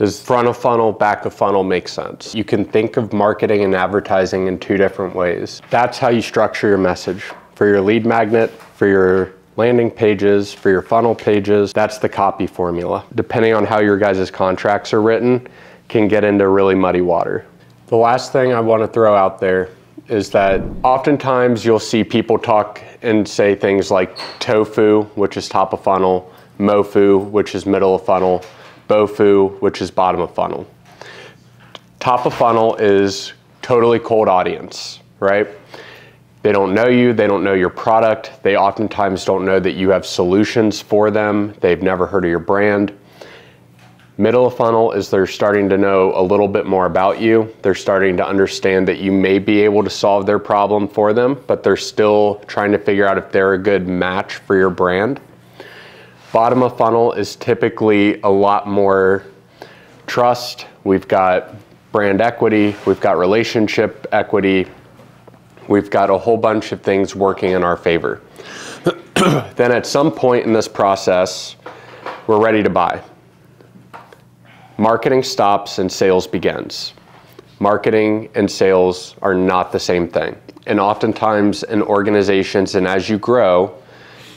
Does front of funnel, back of funnel make sense? You can think of marketing and advertising in two different ways. That's how you structure your message. For your lead magnet, for your landing pages, for your funnel pages, that's the copy formula. Depending on how your guys' contracts are written, can get into really muddy water. The last thing I want to throw out there is that oftentimes you'll see people talk and say things like ToFu, which is top of funnel, MoFu, which is middle of funnel, BoFu, which is bottom of funnel. Top of funnel is totally cold audience, right? They don't know you, they don't know your product, they oftentimes don't know that you have solutions for them, they've never heard of your brand. Middle of funnel is they're starting to know a little bit more about you. They're starting to understand that you may be able to solve their problem for them, but they're still trying to figure out if they're a good match for your brand. Bottom of funnel is typically a lot more trust. We've got brand equity, we've got relationship equity, we've got a whole bunch of things working in our favor. Then at some point in this process, we're ready to buy. Marketing stops and sales begins. Marketing and sales are not the same thing. And oftentimes in organizations and as you grow,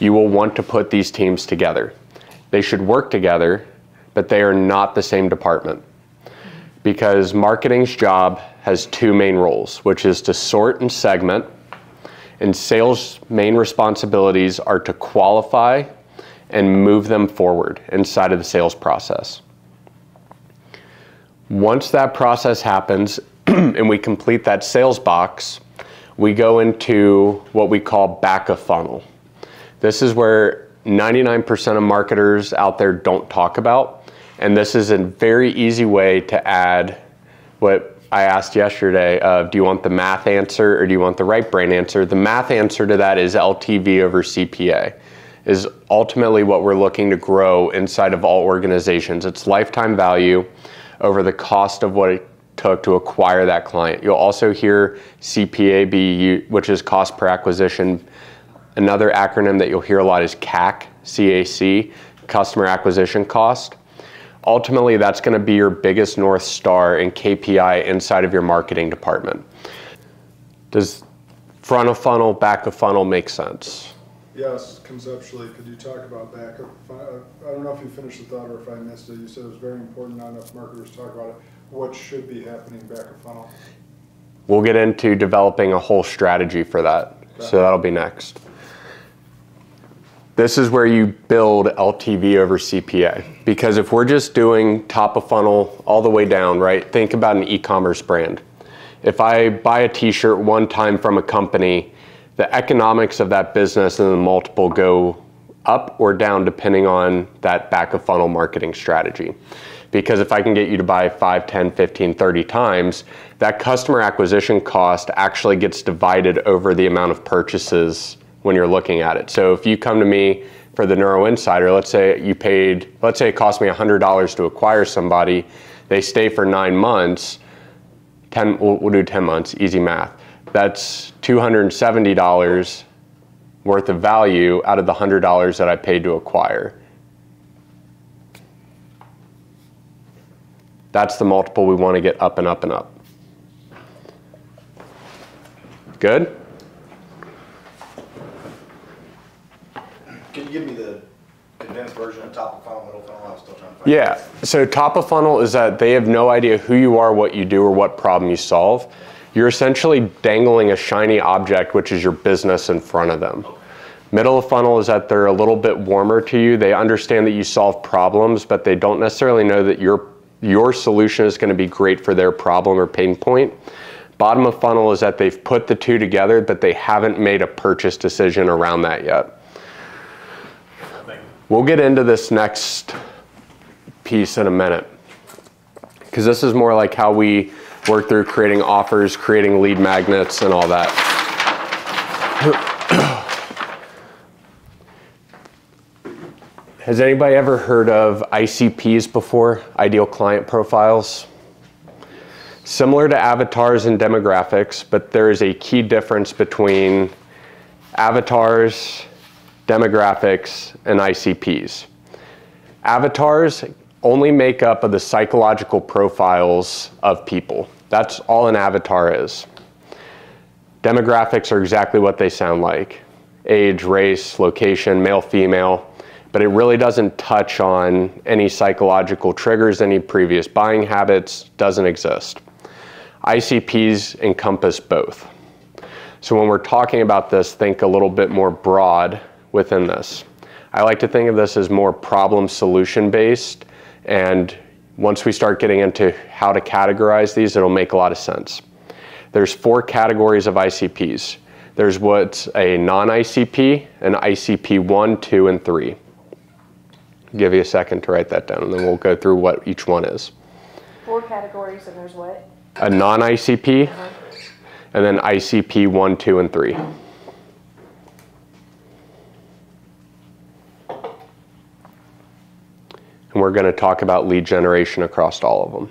you will want to put these teams together. They should work together, but they are not the same department. Because marketing's job has two main roles, which is to sort and segment, and sales' main responsibilities are to qualify and move them forward inside of the sales process. Once that process happens and we complete that sales box, we go into what we call back of funnel. This is where 99% of marketers out there don't talk about, and this is a very easy way to add what I asked yesterday of, do you want the math answer or do you want the right brain answer? The math answer to that is LTV over CPA, is ultimately what we're looking to grow inside of all organizations. It's lifetime value over the cost of what it took to acquire that client. You'll also hear CPA be used, which is cost per acquisition. Another acronym that you'll hear a lot is CAC, C-A-C, customer acquisition cost. Ultimately, that's going to be your biggest North Star and KPI inside of your marketing department. Does front of funnel, back of funnel make sense? Yes, conceptually. Could you talk about back of funnel? I don't know if you finished the thought or if I missed it. You said it was very important, not enough marketers talk about it. What should be happening back of funnel? We'll get into developing a whole strategy for that. Okay. So that'll be next. This is where you build LTV over CPA. Because if we're just doing top of funnel all the way down, right? Think about an e-commerce brand. If I buy a t-shirt one time from a company, the economics of that business and the multiple go up or down depending on that back of funnel marketing strategy. Because if I can get you to buy 5, 10, 15, 30 times, that customer acquisition cost actually gets divided over the amount of purchases when you're looking at it. So if you come to me for the Neuro Insider, let's say it cost me $100 to acquire somebody, they stay for 9 months, we'll do 10 months, easy math. That's $270 worth of value out of the $100 that I paid to acquire. That's the multiple we want to get up and up and up. Good? Can you give me the condensed version of top of funnel, middle funnel? I'm still trying to find Yeah, so top of funnel is that they have no idea who you are, what you do, or what problem you solve. You're essentially dangling a shiny object, which is your business, in front of them. Middle of funnel is that they're a little bit warmer to you. They understand that you solve problems, but they don't necessarily know that your solution is going to be great for their problem or pain point. Bottom of funnel is that they've put the two together, but they haven't made a purchase decision around that yet. We'll get into this next piece in a minute, because this is more like how we work through creating offers, creating lead magnets, and all that. Has anybody ever heard of ICPs before? Ideal client profiles? Similar to avatars and demographics, but there is a key difference between avatars, demographics, and ICPs. Avatars only make up of the psychological profiles of people. That's all an avatar is. Demographics are exactly what they sound like. Age, race, location, male, female, but it really doesn't touch on any psychological triggers, any previous buying habits, doesn't exist. ICPs encompass both. So when we're talking about this, think a little bit more broad within this. I like to think of this as more problem solution based, and once we start getting into how to categorize these, it'll make a lot of sense. There's 4 categories of ICPs. There's what's a non-ICP, an ICP 1, 2, and 3. I'll give you a second to write that down, and then we'll go through what each one is. 4 categories, and there's what? A non-ICP, and then ICP 1, 2, and 3. And we're going to talk about lead generation across all of them.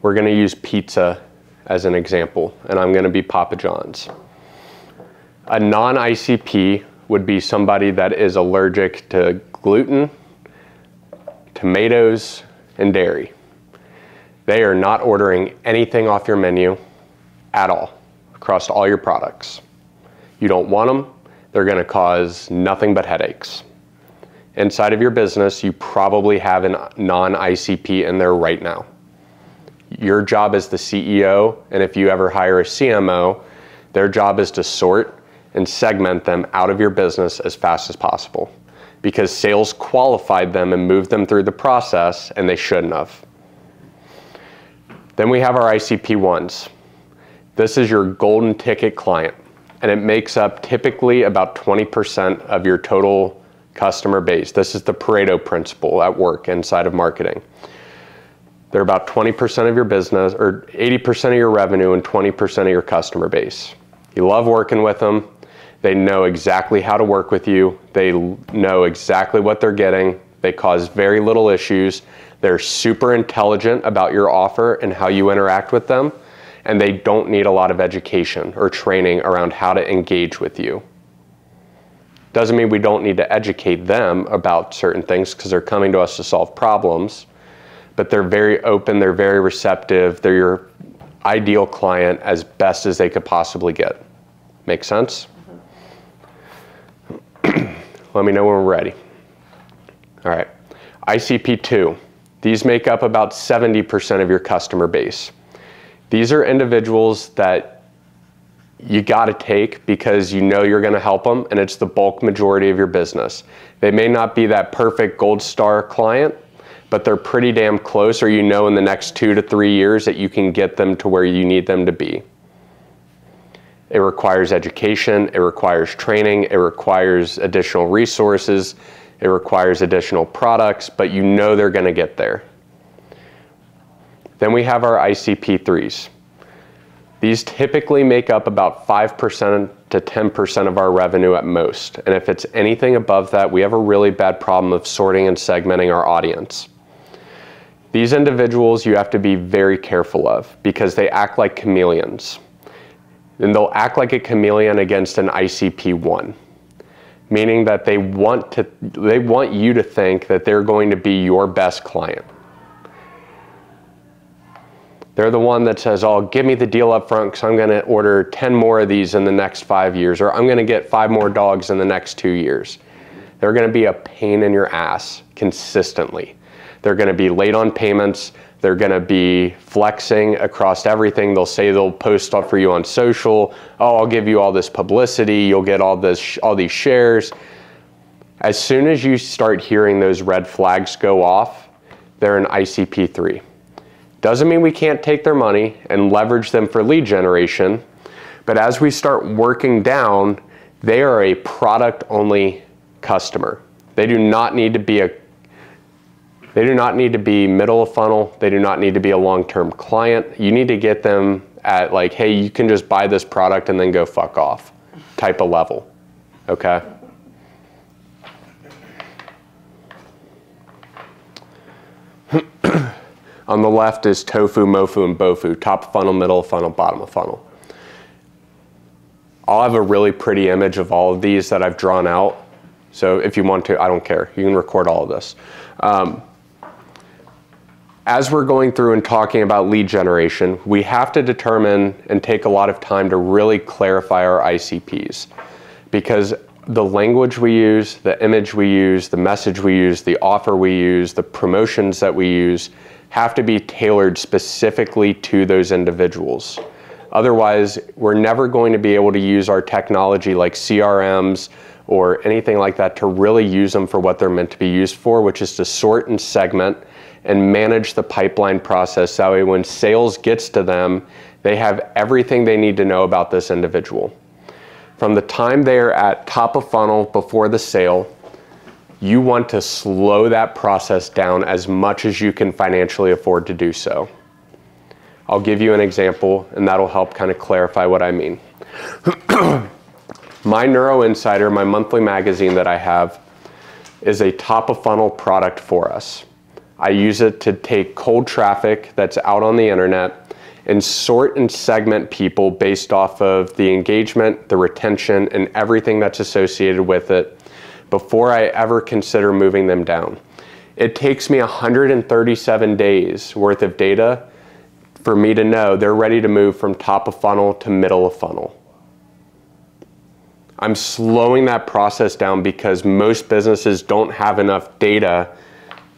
We're going to use pizza as an example, and I'm going to be Papa John's. A non-ICP would be somebody that is allergic to gluten, tomatoes, and dairy. They are not ordering anything off your menu at all, across all your products. You don't want them, they're going to cause nothing but headaches. Inside of your business, you probably have a non-ICP in there right now. Your job as the CEO, and if you ever hire a CMO, their job is to sort and segment them out of your business as fast as possible, because sales qualified them and moved them through the process, and they shouldn't have. Then we have our ICP ones. This is your golden ticket client, and it makes up typically about 20% of your total customer base. This is the Pareto principle at work inside of marketing. They're about 20% of your business, or 80% of your revenue and 20% of your customer base. You love working with them. They know exactly how to work with you. They know exactly what they're getting. They cause very little issues. They're super intelligent about your offer and how you interact with them. And they don't need a lot of education or training around how to engage with you. Doesn't mean we don't need to educate them about certain things, because they're coming to us to solve problems. But they're very open, they're very receptive, they're your ideal client as best as they could possibly get. Make sense? Let me know when we're ready. All right, ICP 2. These make up about 70% of your customer base. These are individuals that you gotta take because you know you're gonna help them, and it's the bulk majority of your business. They may not be that perfect gold star client, but they're pretty damn close, or you know in the next 2 to 3 years that you can get them to where you need them to be. It requires education, it requires training, it requires additional resources, it requires additional products, but you know they're gonna get there. Then we have our ICP 3s. These typically make up about 5% to 10% of our revenue at most. And if it's anything above that, we have a really bad problem of sorting and segmenting our audience. These individuals you have to be very careful of, because they act like chameleons. And they'll act like a chameleon against an ICP 1, meaning that they want you to think that they're going to be your best client. They're the one that says, oh, give me the deal up front because I'm going to order 10 more of these in the next 5 years, or I'm going to get 5 more dogs in the next 2 years. They're going to be a pain in your ass consistently. They're going to be late on payments. They're going to be flexing across everything. They'll say they'll post up for you on social. Oh, I'll give you all this publicity. You'll get all these shares. As soon as you start hearing those red flags go off, they're an ICP 3. Doesn't mean we can't take their money and leverage them for lead generation, but as we start working down, they are a product-only customer. They do not need to be middle of funnel. They do not need to be a long-term client. You need to get them at like, hey, you can just buy this product and then go fuck off type of level, okay? On the left is ToFu, MoFu, and BoFu, top of funnel, middle of funnel, bottom of funnel. I'll have a really pretty image of all of these that I've drawn out. So if you want to, I don't care. You can record all of this. As we're going through and talking about lead generation, we have to determine and take a lot of time to really clarify our ICPs, because the language we use, the image we use, the message we use, the offer we use, the promotions that we use have to be tailored specifically to those individuals. Otherwise, we're never going to be able to use our technology like CRMs or anything like that to really use them for what they're meant to be used for, which is to sort and segment and manage the pipeline process. That way when sales gets to them, they have everything they need to know about this individual. From the time they are at top of funnel before the sale, you want to slow that process down as much as you can financially afford to do so. I'll give you an example, and that'll help kind of clarify what I mean. My Neuro Insider, my monthly magazine that I have, is a top of funnel product for us. I use it to take cold traffic that's out on the internet and sort and segment people based off of the engagement, the retention, and everything that's associated with it before I ever consider moving them down. It takes me 137 days worth of data for me to know they're ready to move from top of funnel to middle of funnel. I'm slowing that process down because most businesses don't have enough data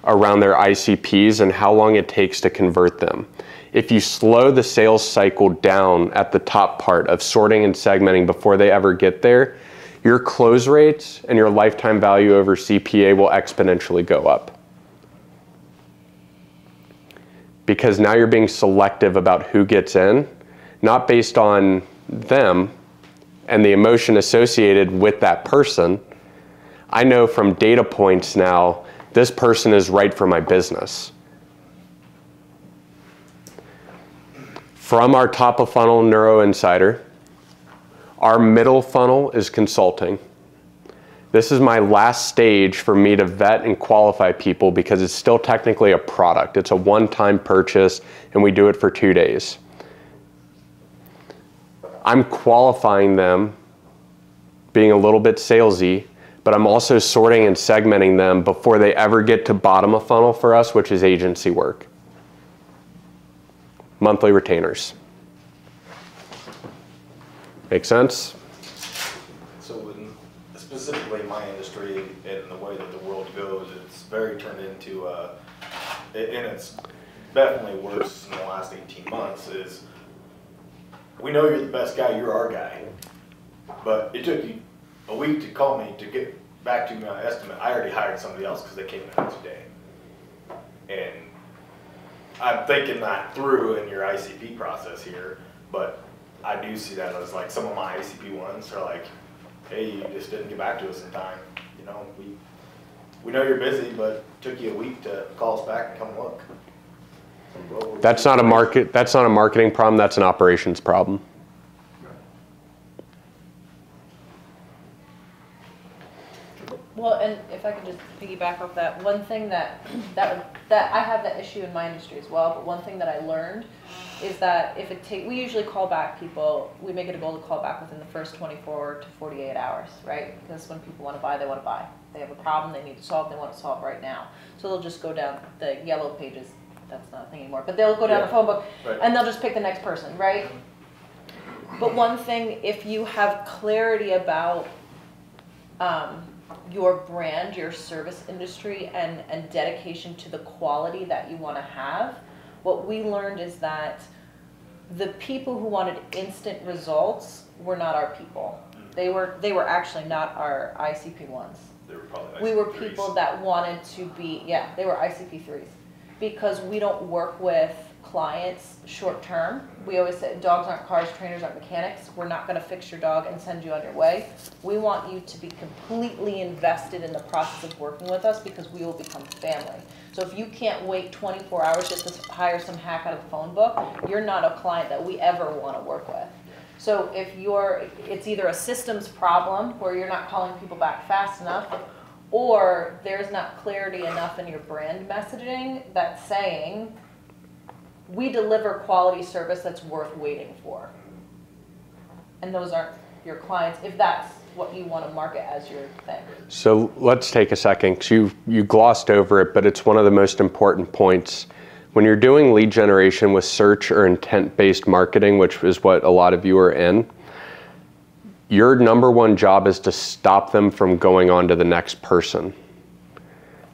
around their ICPs and how long it takes to convert them. If you slow the sales cycle down at the top part of sorting and segmenting before they ever get there, your close rates and your lifetime value over CPA will exponentially go up. Because now you're being selective about who gets in, not based on them and the emotion associated with that person. I know from data points now, this person is right for my business. From our top of funnel Neuro Insider, our middle funnel is consulting. This is my last stage for me to vet and qualify people because it's still technically a product. It's a one-time purchase and we do it for 2 days. I'm qualifying them, being a little bit salesy, but I'm also sorting and segmenting them before they ever get to bottom of funnel for us, which is agency work. Monthly retainers. Make sense? So specifically in my industry and the way that the world goes, it's very turned into, and it's definitely worse in the last 18 months, is we know you're the best guy, you're our guy, but it took you a week to call me to get back to my estimate. I already hired somebody else because they came in today. And I'm thinking that through in your ICP process here, but I do see that as like some of my ICP ones are like, hey, you just didn't get back to us in time. You know, we know you're busy, but it took you a week to call us back and come look. Well, That's not a marketing problem, that's an operations problem. Well, and if I could just piggyback off that, one thing that I have that issue in my industry as well, but one thing that I learned is that if we usually call back people, we make it a goal to call back within the first 24 to 48 hours, right? Because when people want to buy, they want to buy. They have a problem they need to solve, they want to solve right now. So they'll just go down the yellow pages, that's not a thing anymore, but they'll go down the phone book and they'll just pick the next person, right? But one thing, if you have clarity about your brand, your service industry, and dedication to the quality that you want to have, what we learned is that the people who wanted instant results were not our people. They were actually not our ICP ones. They were probably ICP we were 3s. people that wanted to be, they were ICP 3s. Because we don't work with clients short term. We always say dogs aren't cars, trainers aren't mechanics. We're not going to fix your dog and send you on your way. We want you to be completely invested in the process of working with us because we will become family. So if you can't wait 24 hours just to hire some hack out of the phone book, you're not a client that we ever want to work with. So if it's either a systems problem where you're not calling people back fast enough, or there's not clarity enough in your brand messaging that's saying, we deliver quality service that's worth waiting for. And those aren't your clients, if that's what you want to market as your thing. So let's take a second, 'cause you glossed over it, but it's one of the most important points. When you're doing lead generation with search or intent-based marketing, which is what a lot of you are in, your number one job is to stop them from going on to the next person.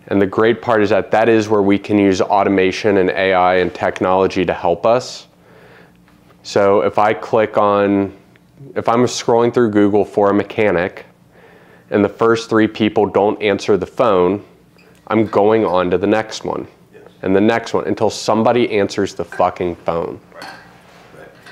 And the great part is that that is where we can use automation and AI and technology to help us. So if I'm scrolling through Google for a mechanic and the first 3 people don't answer the phone, I'm going on to the next one and the next one until somebody answers the fucking phone.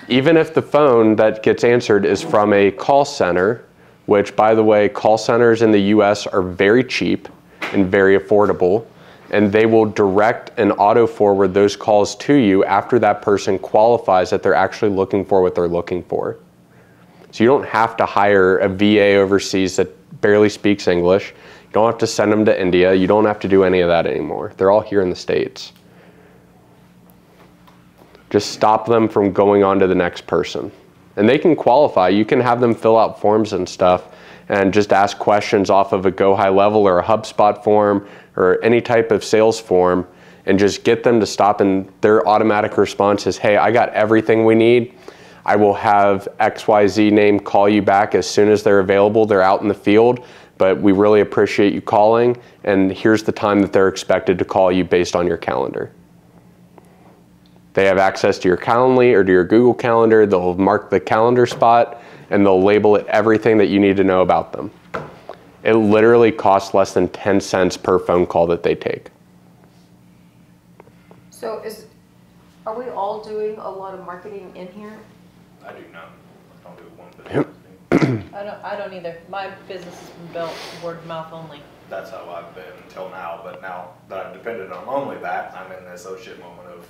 Even if the phone that gets answered is from a call center, which, by the way, call centers in the US are very cheap and very affordable, and they will direct and auto forward those calls to you after that person qualifies that they're actually looking for what they're looking for. So you don't have to hire a VA overseas that barely speaks English. You don't have to send them to India. You don't have to do any of that anymore. They're all here in the States. Just stop them from going on to the next person. And they can qualify. You can have them fill out forms and stuff and just ask questions off of a Go High Level or a HubSpot form or any type of sales form and just get them to stop, and their automatic response is, hey, I got everything we need. I will have XYZ name call you back as soon as they're available. They're out in the field, but we really appreciate you calling, and here's the time that they're expected to call you based on your calendar. They have access to your Calendly or to your Google Calendar. They'll mark the calendar spot and they'll label it everything that you need to know about them. It literally costs less than 10 cents per phone call that they take. So are we all doing a lot of marketing in here? I do not. I don't do one business. I don't either. My business has been built word of mouth only. That's how I've been until now, but now that I've depended on only that, I'm in this oh shit moment of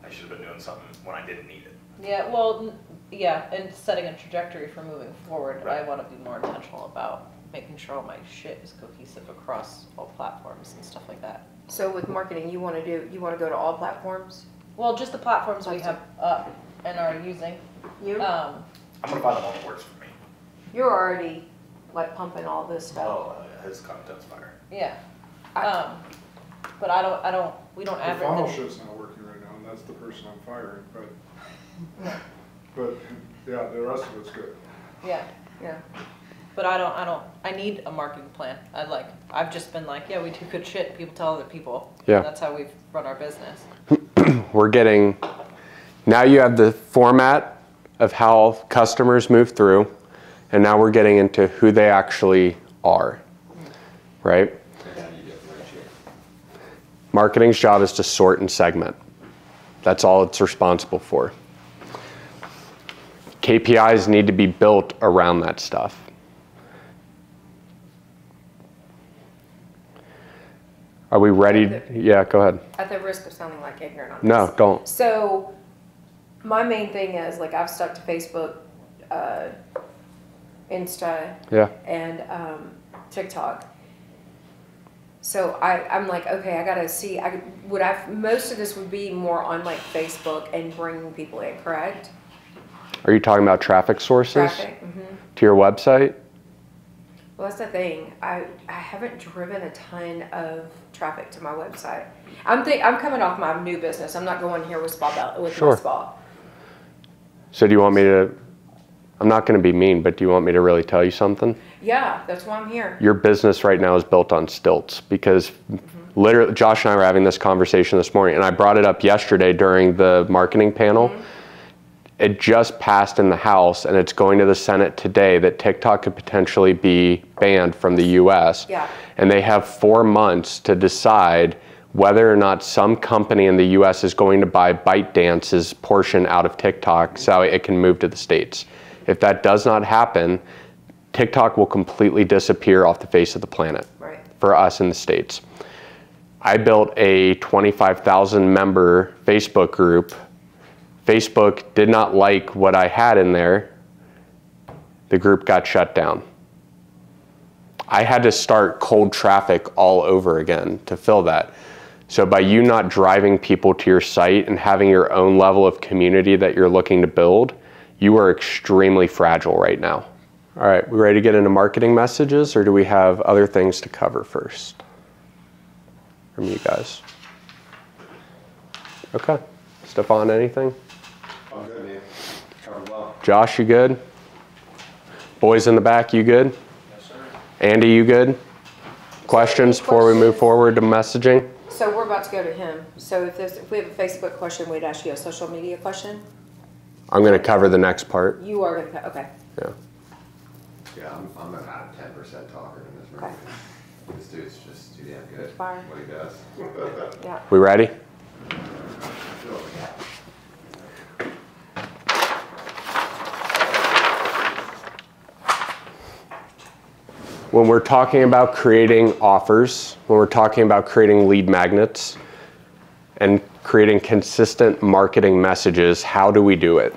I should have been doing something when I didn't need it. Yeah, well, yeah, and setting a trajectory for moving forward. Right. I want to be more intentional about making sure all my shit is cohesive across all platforms and stuff like that. So with marketing, you want to go to all platforms? Well, just the platforms we have up and are using. You? I'm gonna find the one that works for me. You're already like pumping all this stuff. Oh, his content's fire. Yeah. But we don't The funnel advertise. shit's not working right now, and that's the person I'm firing, but yeah, the rest of it's good. Yeah. Yeah. But I need a marketing plan. I've just been like, yeah, we do good shit. People tell other people. Yeah. And that's how we've run our business. Now you have the format of how customers move through, and now we're getting into who they actually are, right? Marketing's job is to sort and segment. That's all it's responsible for. KPIs need to be built around that stuff. Are we ready? Yeah, go ahead. At the risk of sounding like ignorant on No, this. don't. So my main thing is like I've stuck to Facebook, Insta, Yeah. and TikTok. So I'm like, okay, I gotta see. Most of this would be more on like Facebook and bringing people in, correct? Are you talking about traffic sources Traffic. to your website? Well, that's the thing. I haven't driven a ton of traffic to my website. I'm coming off my new business. I'm not going here with Sure. my spa. So do you want me to, I'm not going to be mean, but do you want me to really tell you something? Yeah, that's why I'm here. Your business right now is built on stilts because literally, Josh and I were having this conversation this morning, and I brought it up yesterday during the marketing panel. It just passed in the House, and it's going to the Senate today that TikTok could potentially be banned from the US. Yeah. And they have 4 months to decide whether or not some company in the US is going to buy ByteDance's portion out of TikTok so it can move to the States. If that does not happen, TikTok will completely disappear off the face of the planet for us in the States. I built a 25,000 member Facebook group. Facebook did not like what I had in there. The group got shut down. I had to start cold traffic all over again to fill that. So by you not driving people to your site and having your own level of community that you're looking to build, you are extremely fragile right now. All right, we ready to get into marketing messages, or do we have other things to cover first from you guys? Okay. Stefan, anything? I'm good, man. Covered well. Josh, you good? Boys in the back, you good? Yes, sir. Andy, you good? Questions before we move forward to messaging? So we're about to go to him. So if we have a Facebook question, we'd ask you a social media question? I'm going to cover the next part. You are going to, okay. Yeah. Yeah, I'm about a 10% talker in this room. Okay. This dude's just too damn good at Fire. what he does. Yeah. We ready? When we're talking about creating offers, when we're talking about creating lead magnets and creating consistent marketing messages, how do we do it?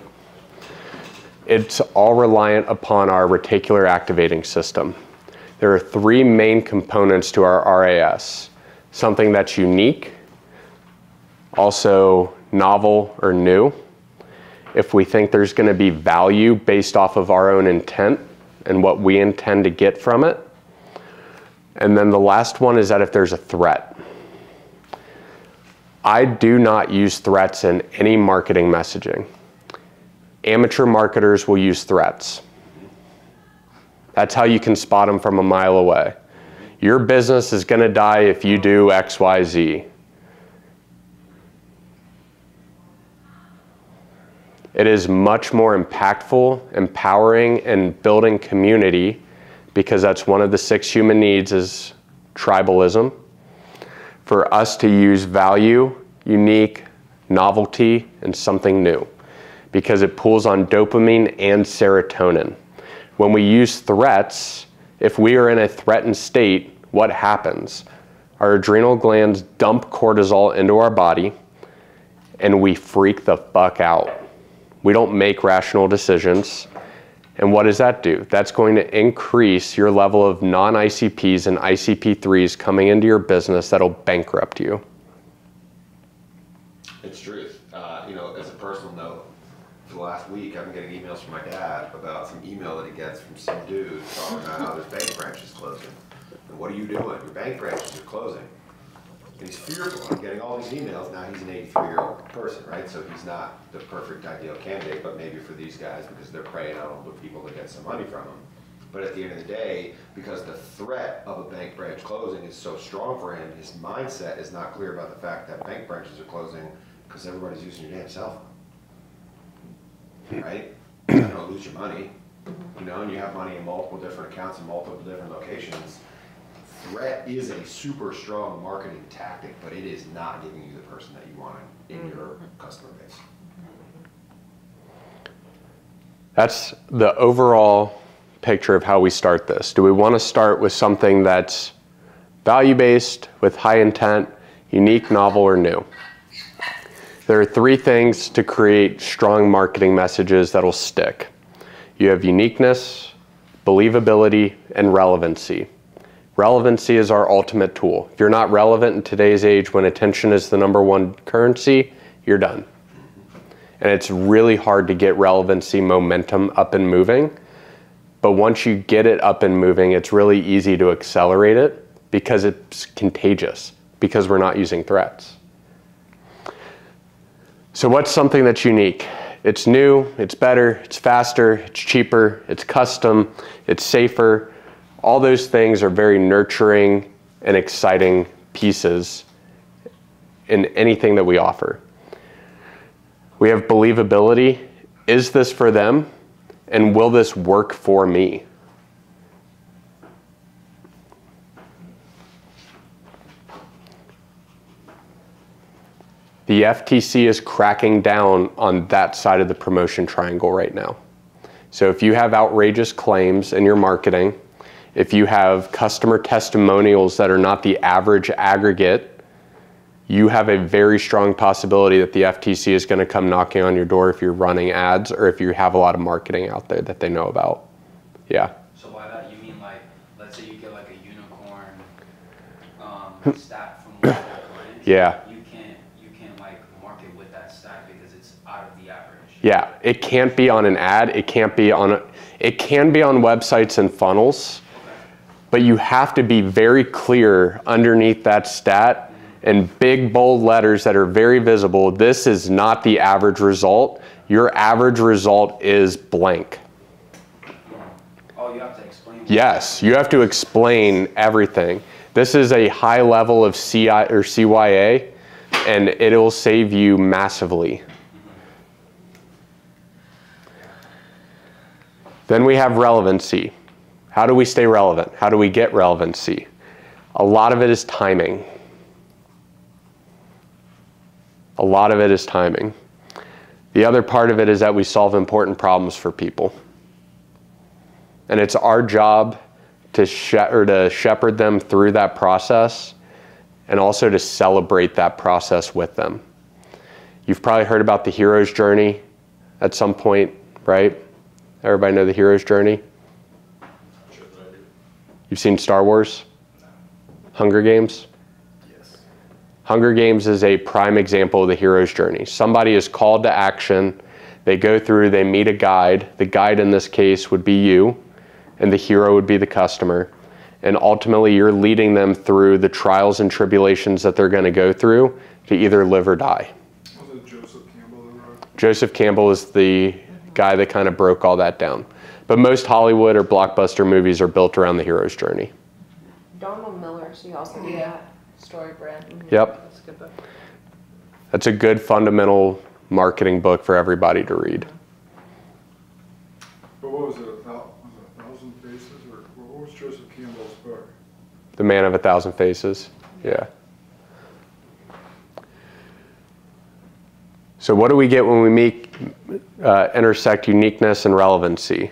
It's all reliant upon our reticular activating system. There are three main components to our RAS. Something that's unique, also novel or new. If we think there's going to be value based off of our own intent and what we intend to get from it. And then the last one is that if there's a threat. I do not use threats in any marketing messaging. Amateur marketers will use threats. That's how you can spot them from a mile away. Your business is going to die if you do X, Y, Z. It is much more impactful, empowering, and building community, because that's one of the 6 human needs is tribalism, for us to use value, unique, novelty, and something new, because it pulls on dopamine and serotonin. When we use threats, if we are in a threatened state, what happens? Our adrenal glands dump cortisol into our body, and we freak the fuck out. We don't make rational decisions. And what does that do? That's going to increase your level of non-ICPs and ICP3s coming into your business that'll bankrupt you. It's truth. You know, as a personal note, for the last week, I've been getting emails from my dad about some email that he gets from some dude talking about how his bank branch is closing. And what are you doing? Your bank branches are closing. And he's fearful of getting all these emails. Now he's an 83-year-old person, right? So he's not the perfect ideal candidate, but maybe for these guys, because they're preying on older people to get some money from them. But at the end of the day, because the threat of a bank branch closing is so strong for him, his mindset is not clear about the fact that bank branches are closing because everybody's using your damn cell phone, right? You don't lose your money, you know, and you have money in multiple different accounts in multiple different locations. Threat is a super strong marketing tactic, but it is not giving you the person that you want in your customer base. That's the overall picture of how we start this. Do we want to start with something that's value-based, with high intent, unique, novel, or new? There are 3 things to create strong marketing messages that'll stick. You have uniqueness, believability, and relevancy. Relevancy is our ultimate tool. If you're not relevant in today's age when attention is the #1 currency, you're done. And it's really hard to get relevancy momentum up and moving. But once you get it up and moving, it's really easy to accelerate it because it's contagious, because we're not using threats. So what's something that's unique? It's new, it's better, it's faster, it's cheaper, it's custom, it's safer. All those things are very nurturing and exciting pieces in anything that we offer. We have believability. Is this for them? And will this work for me? The FTC is cracking down on that side of the promotion triangle right now. So if you have outrageous claims in your marketing, if you have customer testimonials that are not the average aggregate, you have a very strong possibility that the FTC is going to come knocking on your door if you're running ads or if you have a lot of marketing out there that they know about. Yeah. So by that you mean, like, let's say you get like a unicorn stat from one of your clients. Yeah. You can't like market with that stat because it's out of the average. Yeah, it can't be on an ad. It can't be on It can be on websites and funnels, but you have to be very clear underneath that stat in big bold letters that are very visible. This is not the average result. Your average result is blank. Oh, you have to explain. Yes, you have to explain everything. This is a high level of CI or CYA, and it'll save you massively. Then we have relevancy. How do we stay relevant? How do we get relevancy? A lot of it is timing. A lot of it is timing. The other part of it is that we solve important problems for people. And it's our job to shepherd them through that process and also to celebrate that process with them. You've probably heard about the hero's journey at some point, right? Everybody know the hero's journey? Sure that I do. You've seen Star Wars? No. Hunger Games? Yes. Hunger Games is a prime example of the hero's journey. Somebody is called to action. They go through, they meet a guide. The guide in this case would be you, and the hero would be the customer. And ultimately, you're leading them through the trials and tribulations that they're going to go through to either live or die. Was it Joseph Campbell that wrote? Joseph Campbell is the guy that kind of broke all that down. But most Hollywood or blockbuster movies are built around the hero's journey. Donald Miller, so you also do Yeah, that. story brand. Yep. That's a good book. That's a good fundamental marketing book for everybody to read. But what was it, was it 1,000 Faces, or what was Joseph Campbell's book? The Man of a Thousand Faces. Yeah. So what do we get when we intersect uniqueness and relevancy?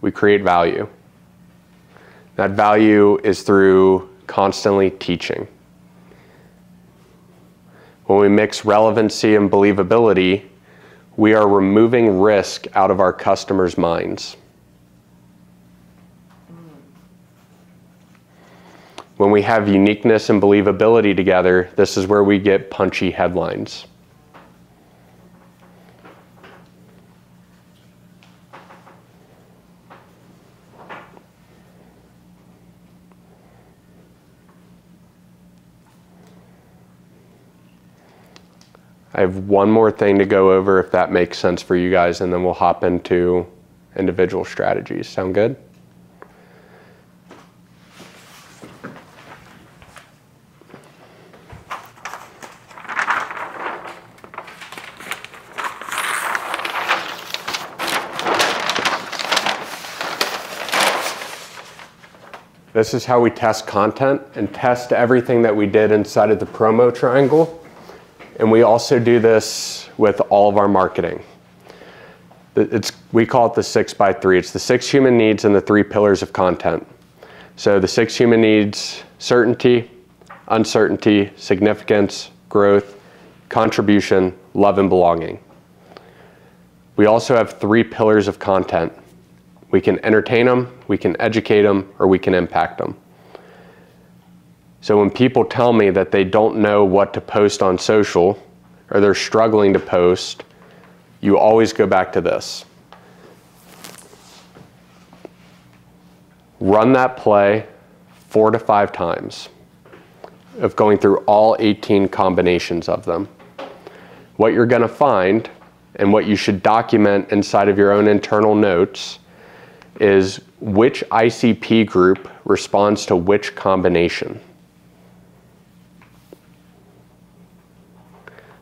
We create value. That value is through constantly teaching. When we mix relevancy and believability, we are removing risk out of our customers' minds. When we have uniqueness and believability together, this is where we get punchy headlines. I have one more thing to go over if that makes sense for you guys, and then we'll hop into individual strategies. Sound good? This is how we test content and test everything that we did inside of the promo triangle. And we also do this with all of our marketing. We call it the 6x3. It's the 6 human needs and the 3 pillars of content. So the 6 human needs: certainty, uncertainty, significance, growth, contribution, love, and belonging. We also have 3 pillars of content. We can entertain them, we can educate them, or we can impact them. So when people tell me that they don't know what to post on social, or they're struggling to post, you always go back to this. Run that play 4 to 5 times of going through all 18 combinations of them. What you're going to find, and what you should document inside of your own internal notes, is which ICP group responds to which combination.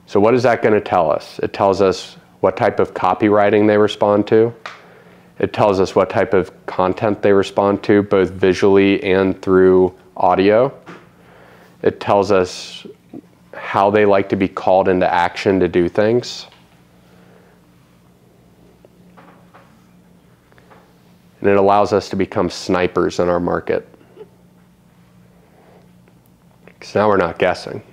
So what is that going to tell us? It tells us what type of copywriting they respond to. It tells us what type of content they respond to, both visually and through audio. It tells us how they like to be called into action to do things. And it allows us to become snipers in our market. Because now we're not guessing.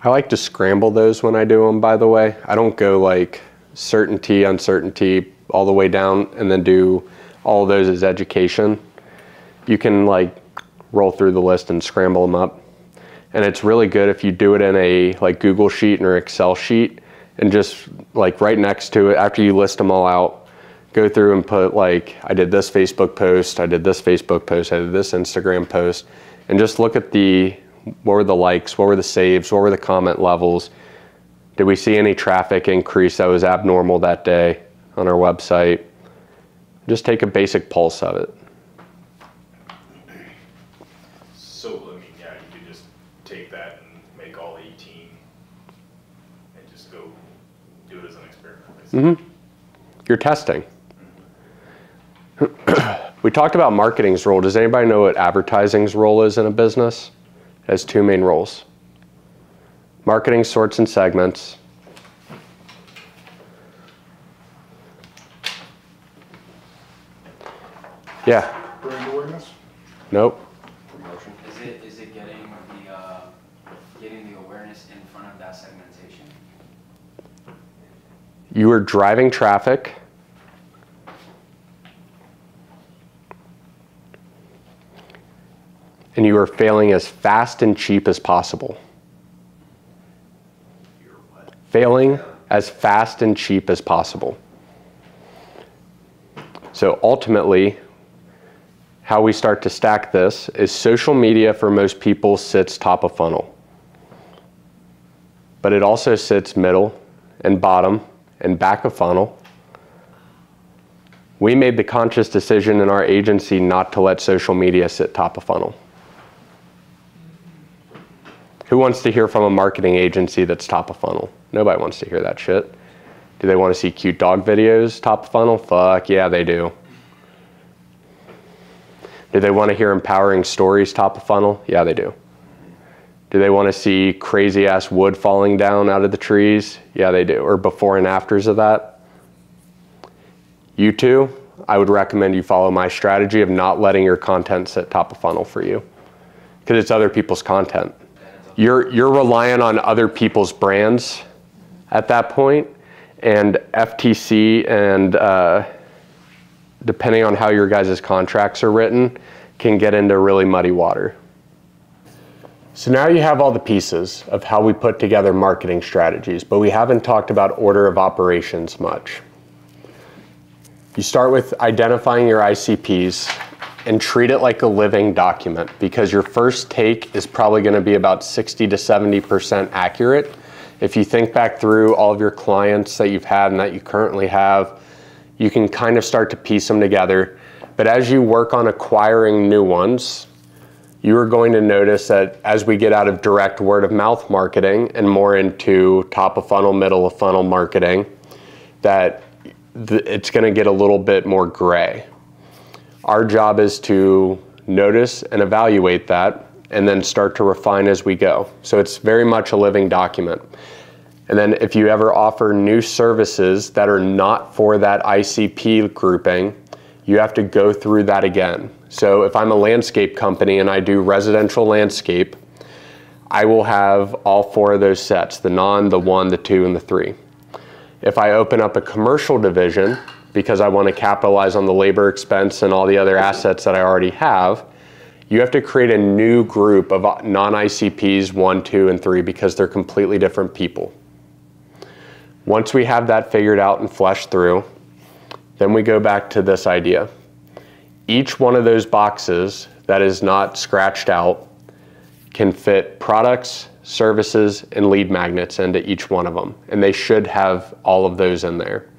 I like to scramble those when I do them, by the way. I don't go like certainty, uncertainty, all the way down and then do all of those as education, you can like roll through the list and scramble them up. And it's really good if you do it in a like Google sheet or Excel sheet, and just like right next to it, after you list them all out, go through and put like, I did this Facebook post, I did this Facebook post, I did this Instagram post, and just look at what were the likes, what were the saves, what were the comment levels. Did we see any traffic increase that was abnormal that day on our website? Just take a basic pulse of it. So, I mean, yeah, you could just take that and make all 18 and just go do it as an experiment. You're testing. We talked about marketing's role. Does anybody know what advertising's role is in a business? It has two main roles. Marketing sorts and segments. Yeah. Brand awareness? Nope. Promotion. Is it getting the awareness in front of that segmentation? You are driving traffic. And you are failing as fast and cheap as possible. You're what? Failing as fast and cheap as possible. So ultimately, how we start to stack this is social media for most people sits top of funnel. But it also sits middle and bottom and back of funnel. We made the conscious decision in our agency not to let social media sit top of funnel. Who wants to hear from a marketing agency that's top of funnel? Nobody wants to hear that shit. Do they want to see cute dog videos top of funnel? Fuck yeah, they do. Do they want to hear empowering stories top of funnel? Yeah, they do. Do they want to see crazy ass wood falling down out of the trees? Yeah, they do. Or before and afters of that? You too, I would recommend you follow my strategy of not letting your content sit top of funnel for you, because it's other people's content. You're relying on other people's brands at that point, and FTC and depending on how your guys' contracts are written, can get into really muddy water. So now you have all the pieces of how we put together marketing strategies, but we haven't talked about order of operations much. You start with identifying your ICPs and treat it like a living document, because your first take is probably going to be about 60 to 70% accurate. If you think back through all of your clients that you've had and that you currently have, you can kind of start to piece them together. But as you work on acquiring new ones, you are going to notice that as we get out of direct word of mouth marketing and more into top of funnel, middle of funnel marketing, that it's going to get a little bit more gray. Our job is to notice and evaluate that and then start to refine as we go. So it's very much a living document. And then if you ever offer new services that are not for that ICP grouping, you have to go through that again. So if I'm a landscape company and I do residential landscape, I will have all four of those sets, the non, the one, the two, and the three. If I open up a commercial division, because I want to capitalize on the labor expense and all the other assets that I already have, you have to create a new group of non-ICPs 1, 2, and 3, because they're completely different people. Once we have that figured out and fleshed through, then we go back to this idea. Each one of those boxes that is not scratched out can fit products, services, and lead magnets into each one of them. And they should have all of those in there.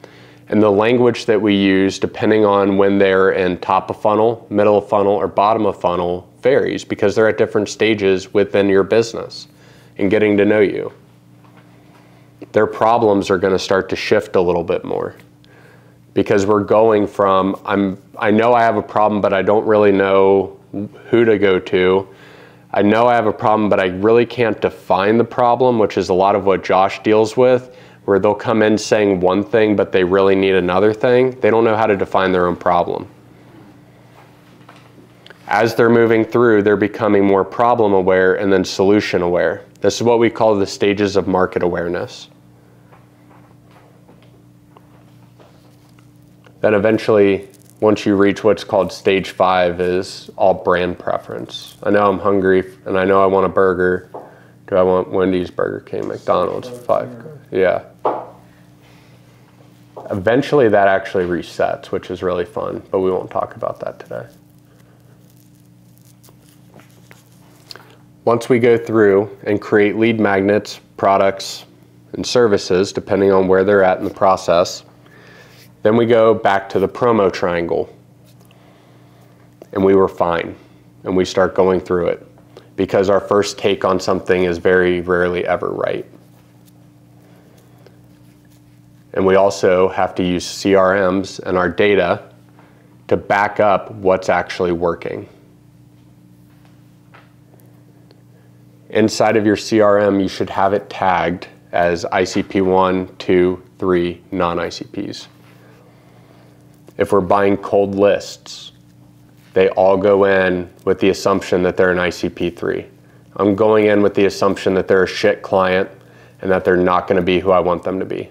And the language that we use, depending on when they're in top of funnel, middle of funnel, or bottom of funnel, varies, because they're at different stages within your business and getting to know you. Their problems are going to start to shift a little bit more, because we're going from, I know I have a problem, but I don't really know who to go to. I know I have a problem, but I really can't define the problem, which is a lot of what Josh deals with, where they'll come in saying one thing, but they really need another thing. They don't know how to define their own problem. As they're moving through, they're becoming more problem aware and then solution aware. This is what we call the stages of market awareness. Then eventually once you reach what's called stage 5 is all brand preference. I know I'm hungry and I know I want a burger. Do I want Wendy's, Burger King, McDonald's, yeah. Eventually that actually resets, which is really fun, but we won't talk about that today. Once we go through and create lead magnets, products, and services, depending on where they're at in the process, then we go back to the promo triangle. And we refine, and we start going through it, because our first take on something is very rarely ever right. And we also have to use CRMs and our data to back up what's actually working. Inside of your CRM, you should have it tagged as ICP 1, 2, 3, non-ICPs. If we're buying cold lists, they all go in with the assumption that they're an ICP 3. I'm going in with the assumption that they're a shit client and that they're not going to be who I want them to be.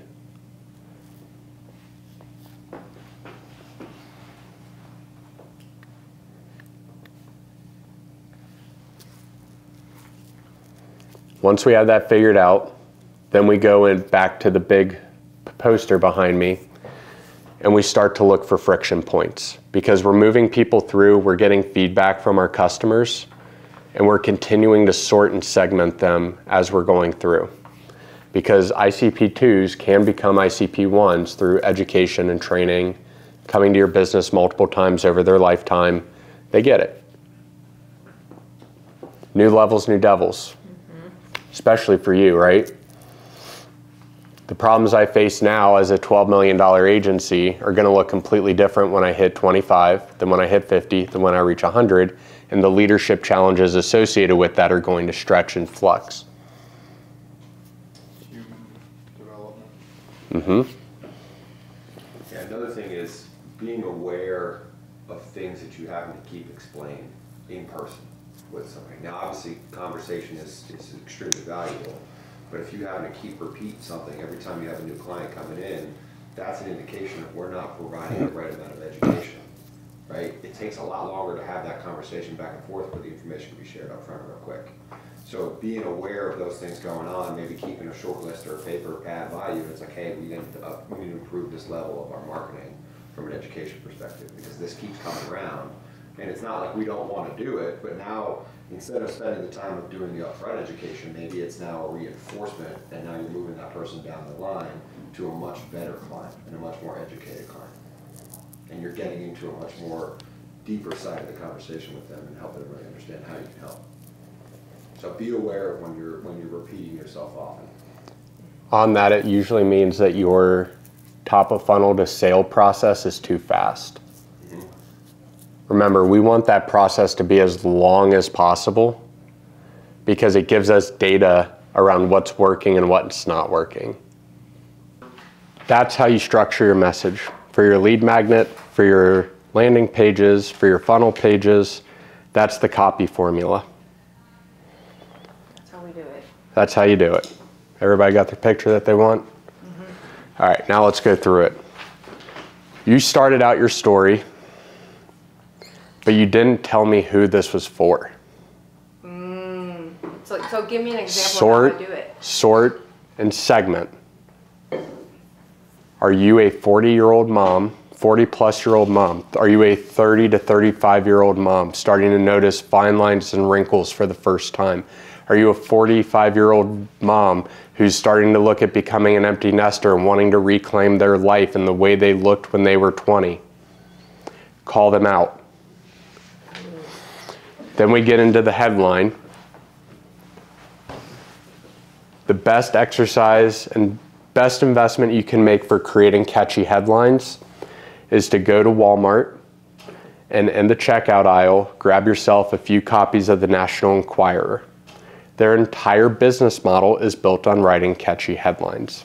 Once we have that figured out, then we go in back to the big poster behind me and we start to look for friction points, because we're moving people through, we're getting feedback from our customers, and we're continuing to sort and segment them as we're going through. Because ICP2s can become ICP1s through education and training, coming to your business multiple times over their lifetime. They get it. New levels, new devils. Especially for you, right? The problems I face now as a $12 million agency are going to look completely different when I hit 25, than when I hit 50, than when I reach 100, and the leadership challenges associated with that are going to stretch and flux. Human development. Mm-hmm. Yeah, another thing is being aware of things that you have to keep explained in person with somebody. Now, obviously, conversation is extremely valuable, but if you have to keep repeating something every time you have a new client coming in, that's an indication that we're not providing the right amount of education, right? It takes a lot longer to have that conversation back and forth where the information can be shared up front real quick. So being aware of those things going on, maybe keeping a short list or a paper pad by you, it's like, hey, we need to improve this level of our marketing from an education perspective, because this keeps coming around. And it's not like we don't want to do it, but now instead of spending the time of doing the upfront education, maybe it's now a reinforcement, and now you're moving that person down the line to a much better client and a much more educated client. And you're getting into a much more deeper side of the conversation with them and helping them really understand how you can help. So be aware of when you're repeating yourself often. On that, it usually means that your top of funnel to sale process is too fast. Remember, we want that process to be as long as possible, because it gives us data around what's working and what's not working. That's how you structure your message for your lead magnet, for your landing pages, for your funnel pages. That's the copy formula. That's how we do it. That's how you do it. Everybody got the picture that they want? Mm-hmm. All right, now let's go through it. You started out your story, but you didn't tell me who this was for. So give me an example of how I do it. Sort, and segment. Are you a 40-year-old mom, 40-plus-year-old mom? Are you a 30 to 35-year-old mom starting to notice fine lines and wrinkles for the first time? Are you a 45-year-old mom who's starting to look at becoming an empty nester and wanting to reclaim their life and the way they looked when they were 20? Call them out. Then we get into the headline. The best exercise and best investment you can make for creating catchy headlines is to go to Walmart and in the checkout aisle, grab yourself a few copies of the National Enquirer. Their entire business model is built on writing catchy headlines.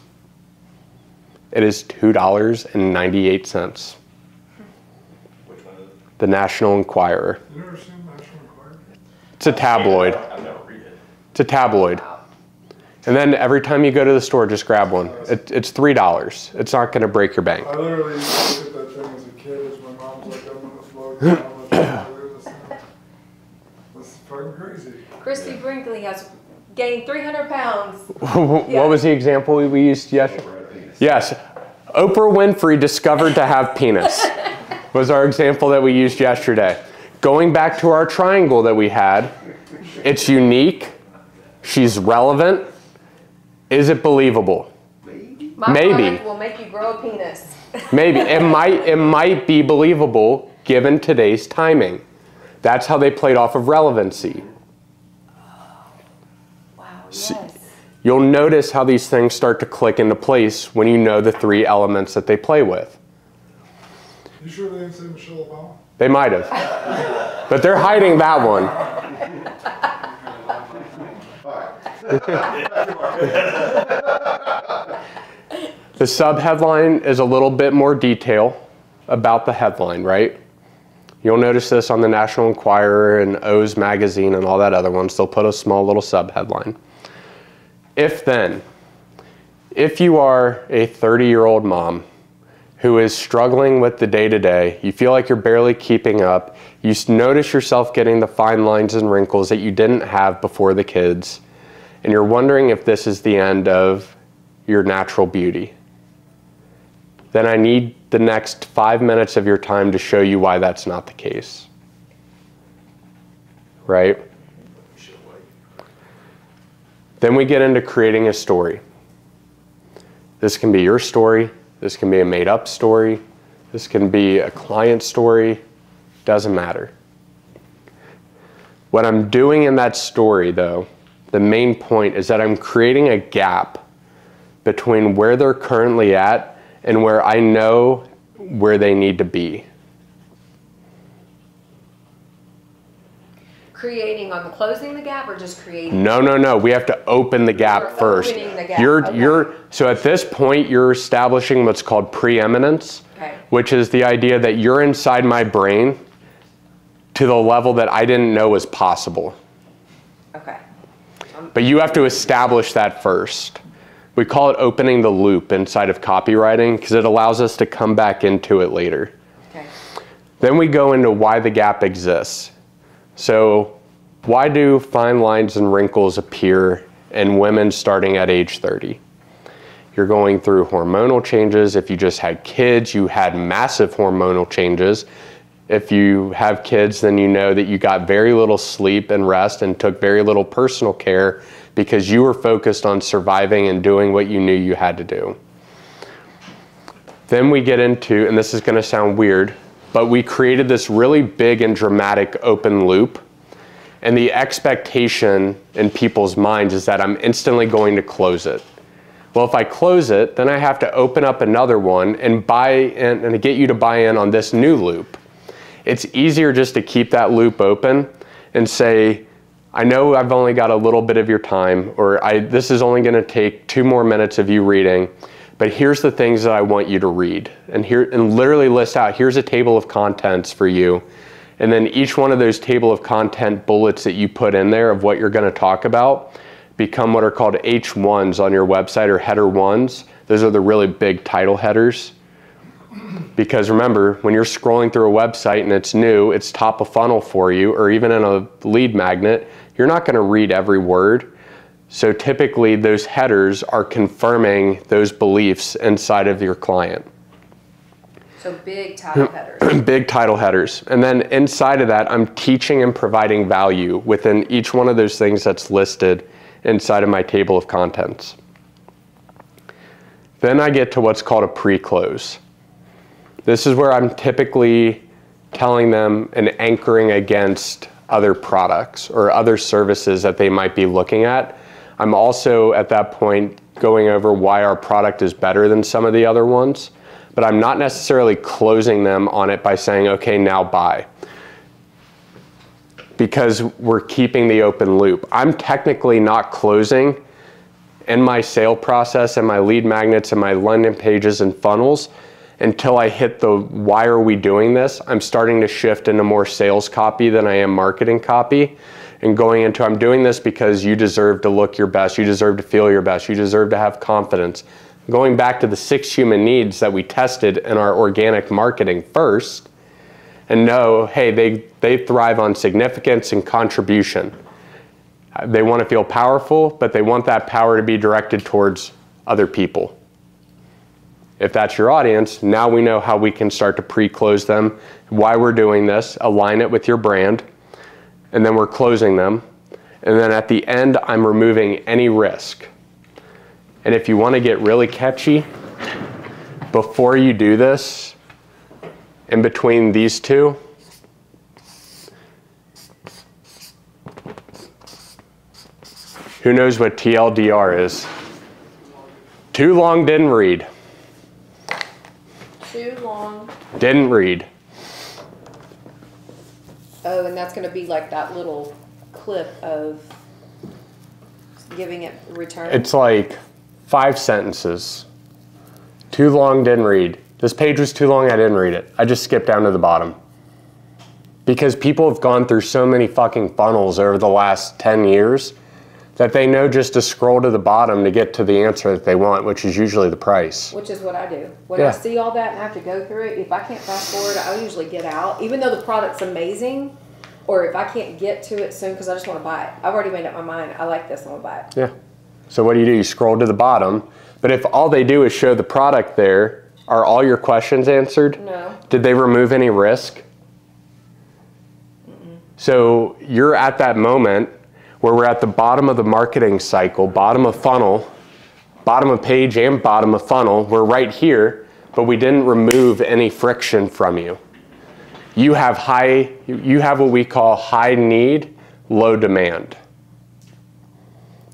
It is $2.98. Which one is it? The National Enquirer. You never seen National Enquirer? It's a tabloid. I've never read it. It's a tabloid. And then every time you go to the store, just grab one. It's $3. It's not going to break your bank. I literally used to look at that thing as a kid, as my mom was That's fucking crazy. Christy Brinkley has gained 300 pounds. What was the example we used yesterday? Yes. Oprah Winfrey discovered to have penis was our example that we used yesterday. Going back to our triangle that we had, it's unique, she's relevant, is it believable? My Maybe. product will make you grow a penis. Maybe. It might be believable given today's timing. That's how they played off of relevancy. Wow, yes. You'll notice how these things start to click into place when you know the 3 elements that they play with. You sure they didn't say Michelle Obama? They might have. But they're hiding that one. The sub-headline is a little bit more detail about the headline, right? You'll notice this on the National Enquirer and O's magazine and all that other ones. They'll put a small little sub-headline. If then, if you are a 30-year-old mom who is struggling with the day-to-day, you feel like you're barely keeping up, you notice yourself getting the fine lines and wrinkles that you didn't have before the kids, and you're wondering if this is the end of your natural beauty, then I need the next 5 minutes of your time to show you why that's not the case. Right? Then we get into creating a story. This can be your story. This can be a made-up story. This can be a client story. Doesn't matter. What I'm doing in that story, though, the main point is that I'm creating a gap between where they're currently at and where I know where they need to be. Creating on the closing the gap or just creating? No. We have to open the gap first. Opening the gap. So at this point, you're establishing what's called preeminence, which is the idea that you're inside my brain to the level that I didn't know was possible. Okay. But you have to establish that first. We call it opening the loop inside of copywriting because it allows us to come back into it later. Okay. Then we go into why the gap exists. So why do fine lines and wrinkles appear in women starting at age 30? You're going through hormonal changes. If you just had kids, you had massive hormonal changes. If you have kids, then you know that you got very little sleep and rest and took very little personal care because you were focused on surviving and doing what you knew you had to do. Then we get into, and this is going to sound weird, but we created this really big and dramatic open loop. And the expectation in people's minds is that I'm instantly going to close it. Well, if I close it, then I have to open up another one and buy in and get you to buy in on this new loop. It's easier just to keep that loop open and say, I know I've only got a little bit of your time, or this is only going to take 2 more minutes of you reading. But here's the things that I want you to read. And literally list out, here's a table of contents for you. And then each one of those table of content bullets that you put in there of what you're going to talk about become what are called H1s on your website, or header ones. Those are the really big title headers. Because remember, when you're scrolling through a website and it's new, it's top of funnel for you, or even in a lead magnet, you're not going to read every word. So typically those headers are confirming those beliefs inside of your client. So big title headers. Big title headers. And then inside of that, I'm teaching and providing value within each one of those things that's listed inside of my table of contents. Then I get to what's called a pre-close. This is where I'm typically telling them and anchoring against other products or other services that they might be looking at. I'm also at that point going over why our product is better than some of the other ones, but I'm not necessarily closing them on it by saying, okay, now buy. Because we're keeping the open loop. I'm technically not closing in my sale process and my lead magnets and my landing pages and funnels until I hit the why are we doing this. I'm starting to shift into more sales copy than I am marketing copy, and going into I'm doing this because you deserve to look your best, you deserve to feel your best, you deserve to have confidence. Going back to the 6 human needs that we tested in our organic marketing first, and know, hey, they thrive on significance and contribution. They want to feel powerful, but they want that power to be directed towards other people. If that's your audience, now we know how we can start to pre-close them, why we're doing this, align it with your brand, and then we're closing them. And then at the end, I'm removing any risk. And if you want to get really catchy, before you do this, in between these two, who knows what TLDR is? Too long, didn't read. Too long. Didn't read. Oh, and that's gonna be like that little clip of giving it return. It's like 5 sentences. Too long, didn't read. This page was too long, I didn't read it. I just skipped down to the bottom. Because people have gone through so many fucking funnels over the last 10 years that they know just to scroll to the bottom to get to the answer that they want, which is usually the price. Which is what I do. When Yeah. I see all that and I have to go through it, if I can't fast forward, I'll usually get out. Even though the product's amazing, or if I can't get to it soon because I just want to buy it. I've already made up my mind. I like this, I'm going to buy it. Yeah. So what do? You scroll to the bottom. But if all they do is show the product there, are all your questions answered? No. Did they remove any risk? So you're at that moment where we're at the bottom of the marketing cycle, bottom of funnel, bottom of page and bottom of funnel. We're right here, but we didn't remove any friction from you. You have what we call high need, low demand.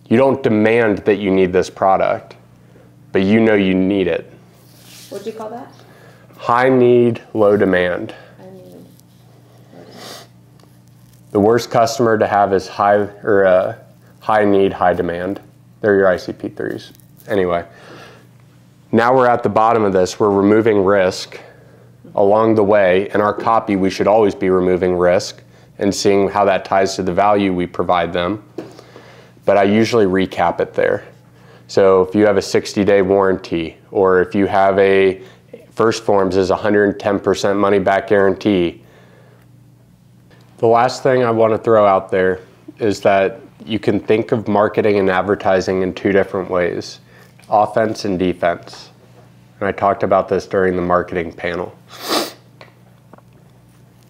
You don't demand that you need this product, but you know you need it. What'd you call that? High need, low demand. The worst customer to have is high need, high demand. They're your ICP3s. Anyway, now we're at the bottom of this. We're removing risk along the way. In our copy, we should always be removing risk and seeing how that ties to the value we provide them. But I usually recap it there. So if you have a 60-day warranty, or if you have a First Forms is 110% money back guarantee. The last thing I want to throw out there is that you can think of marketing and advertising in 2 different ways, offense and defense. And I talked about this during the marketing panel.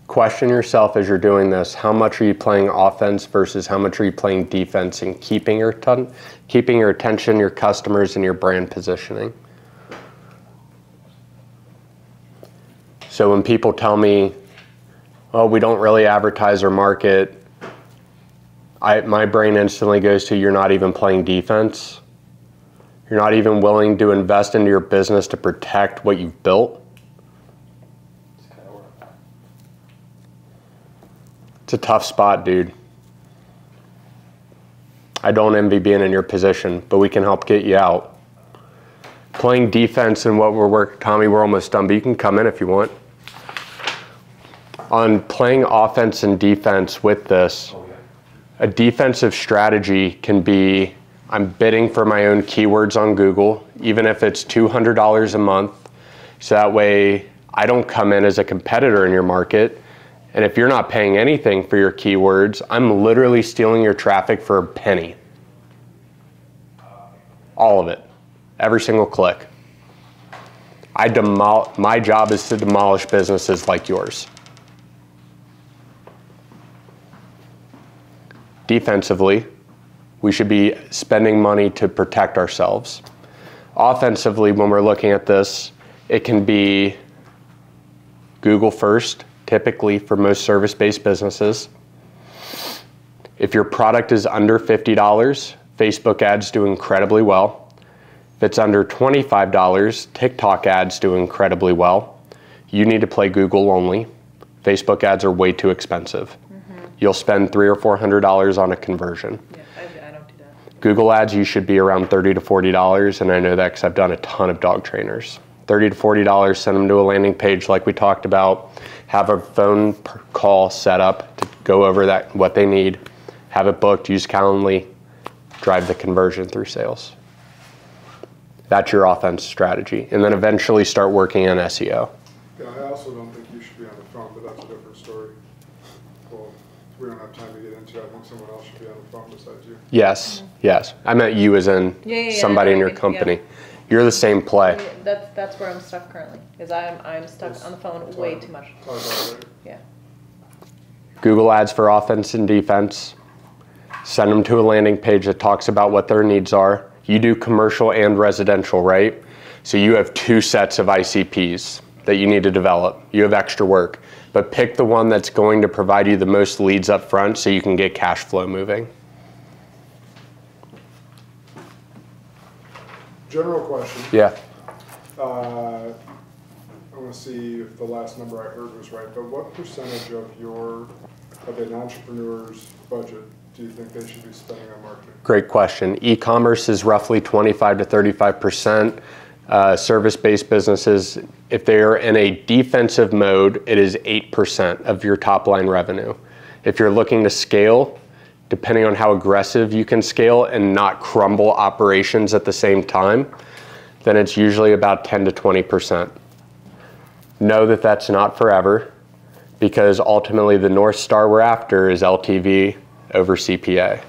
Question yourself as you're doing this, how much are you playing offense versus how much are you playing defense and keeping your attention, your customers, and your brand positioning. So when people tell me, oh, we don't really advertise or market, my brain instantly goes to, you're not even playing defense. You're not even willing to invest into your business to protect what you've built. It's a tough spot, dude. I don't envy being in your position, but we can help get you out. Playing defense and what Tommy, we're almost done, but you can come in if you want. On playing offense and defense with this, a defensive strategy can be, I'm bidding for my own keywords on Google, even if it's $200 a month. So that way I don't come in as a competitor in your market. And if you're not paying anything for your keywords, I'm literally stealing your traffic for a penny. All of it. Every single click. My job is to demolish businesses like yours. Defensively, we should be spending money to protect ourselves. Offensively, when we're looking at this, it can be Google first, typically for most service-based businesses. If your product is under $50, Facebook ads do incredibly well. If it's under $25, TikTok ads do incredibly well. You need to play Google only. Facebook ads are way too expensive. You'll spend $300 or $400 on a conversion. Yeah, I don't do that. Google ads, you should be around $30 to $40, and I know that because I've done a ton of dog trainers. $30 to $40, send them to a landing page like we talked about, have a phone call set up to go over what they need, have it booked, use Calendly, drive the conversion through sales. That's your offense strategy, and then eventually start working on SEO. Yeah, I also don't think you should be on the phone, but that's a different story. Well, we don't have time to get into it. I think someone else should be on the phone besides you. Yes, yes. I meant you as in Yeah, somebody in your yeah. company. You're the same play. That's where I'm stuck currently, is I'm stuck on the phone way too much. Talk about it later. Yeah. Google Ads for offense and defense. Send them to a landing page that talks about what their needs are. You do commercial and residential, right? So you have 2 sets of ICPs that you need to develop. You have extra work, but pick the one that's going to provide you the most leads up front so you can get cash flow moving. General question. Yeah. I want to see if the last number I heard was right, but what percentage of an entrepreneur's budget do you think they should be spending on marketing? Great question. E-commerce is roughly 25 to 35%. Service-based businesses, if they are in a defensive mode, it is 8% of your top line revenue. If you're looking to scale, depending on how aggressive you can scale and not crumble operations at the same time, then it's usually about 10 to 20%. Know that that's not forever, because ultimately the North Star we're after is LTV over CPA,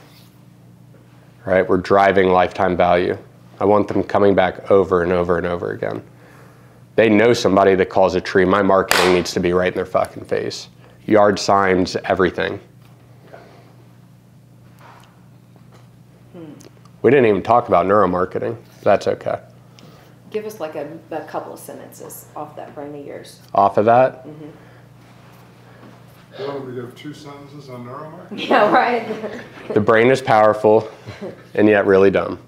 right? We're driving lifetime value. I want them coming back over and over and over again. They know somebody that calls a tree. My marketing needs to be right in their fucking face. Yard signs, everything. We didn't even talk about neuromarketing. That's okay. Give us like a couple of sentences off that brain of yours. Off of that, You want me to give 2 sentences on neuromarketing? Yeah, right. the brain is powerful and yet really dumb.